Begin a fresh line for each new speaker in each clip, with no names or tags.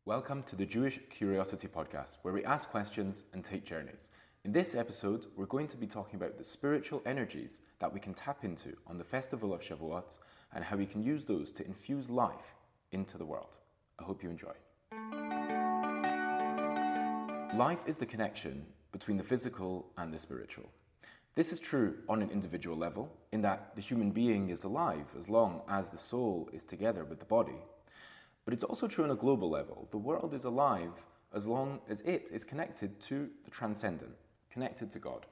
Welcome to the Jewish Curiosity Podcast, where we ask questions and take journeys. In this episode, we're going to be talking about the spiritual energies that we can tap into on the festival of Shavuot and how we can use those to infuse life into the world. I hope you enjoy. Life is the connection between the physical and the spiritual. This is true on an individual level, in that the human being is alive as long as the soul is together with the body. But it's also true on a global level. The world is alive as long as it is connected to the transcendent, connected to God.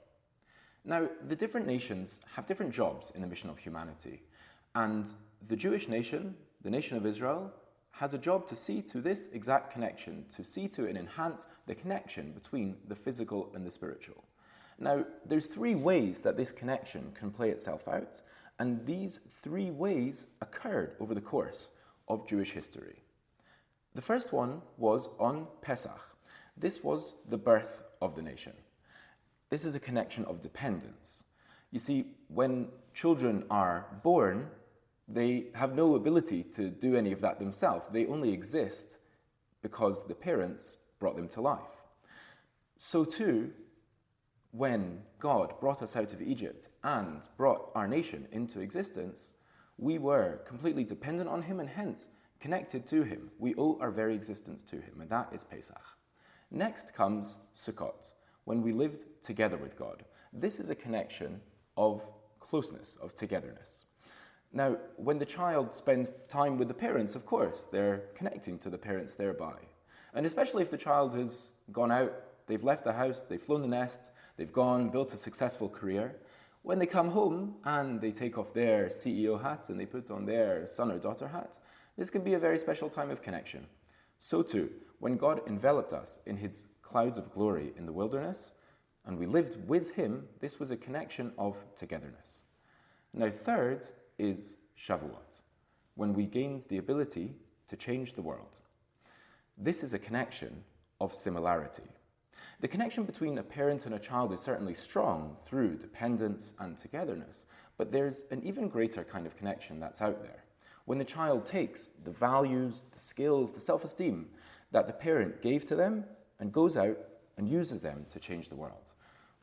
Now, the different nations have different jobs in the mission of humanity. And the Jewish nation, the nation of Israel, has a job to see to this exact connection, to see to and enhance the connection between the physical and the spiritual. Now, there's three ways that this connection can play itself out, and these three ways occurred over the course of Jewish history. The first one was on Pesach. This was the birth of the nation. This is a connection of dependence. You see, when children are born, they have no ability to do any of that themselves. They only exist because the parents brought them to life. So too, when God brought us out of Egypt and brought our nation into existence, we were completely dependent on Him and hence connected to Him. We owe our very existence to Him, and that is Pesach. Next comes Sukkot, when we lived together with God. This is a connection of closeness, of togetherness. Now, when the child spends time with the parents, of course, they're connecting to the parents thereby. And especially if the child has gone out, they've left the house, they've flown the nest, they've gone, built a successful career. When they come home and they take off their CEO hat and they put on their son or daughter hat, this can be a very special time of connection. So too, when God enveloped us in His clouds of glory in the wilderness and we lived with Him, this was a connection of togetherness. Now, third is Shavuot, when we gained the ability to change the world. This is a connection of similarity. The connection between a parent and a child is certainly strong through dependence and togetherness, but there's an even greater kind of connection that's out there. When the child takes the values, the skills, the self-esteem that the parent gave to them and goes out and uses them to change the world.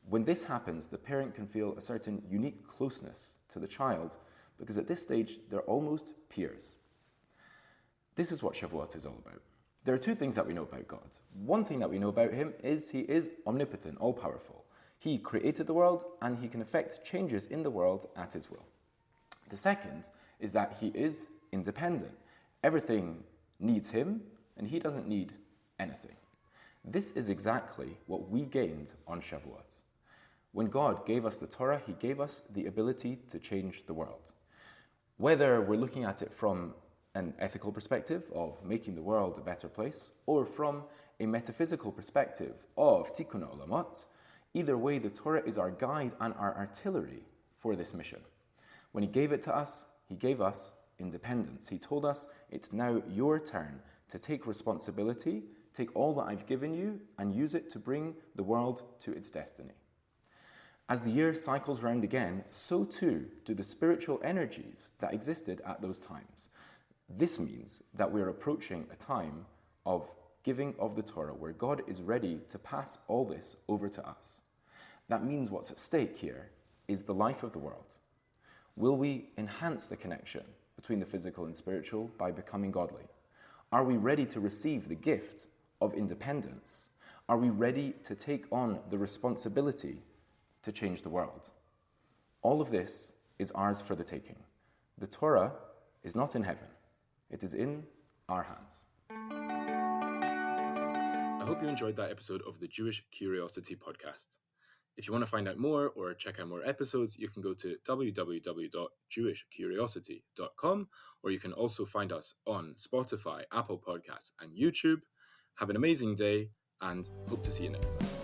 When this happens, the parent can feel a certain unique closeness to the child because at this stage, they're almost peers. This is what Shavuot is all about. There are two things that we know about God. One thing that we know about Him is He is omnipotent, all-powerful. He created the world and He can effect changes in the world at His will. The second is that He is independent. Everything needs Him and He doesn't need anything. This is exactly what we gained on Shavuot. When God gave us the Torah, He gave us the ability to change the world. Whether we're looking at it from an ethical perspective of making the world a better place, or from a metaphysical perspective of tikkun olamot, either way, the Torah is our guide and our artillery for this mission. When He gave it to us, He gave us independence. He told us, it's now your turn to take responsibility, take all that I've given you, and use it to bring the world to its destiny. As the year cycles round again, so too do the spiritual energies that existed at those times. This means that we're approaching a time of giving of the Torah where God is ready to pass all this over to us. That means what's at stake here is the life of the world. Will we enhance the connection between the physical and spiritual by becoming godly? Are we ready to receive the gift of independence? Are we ready to take on the responsibility to change the world? All of this is ours for the taking. The Torah is not in heaven. It is in our hands. I hope you enjoyed that episode of the Jewish Curiosity Podcast. If you want to find out more or check out more episodes, you can go to www.jewishcuriosity.com, or you can also find us on Spotify, Apple Podcasts, and YouTube. Have an amazing day and hope to see you next time.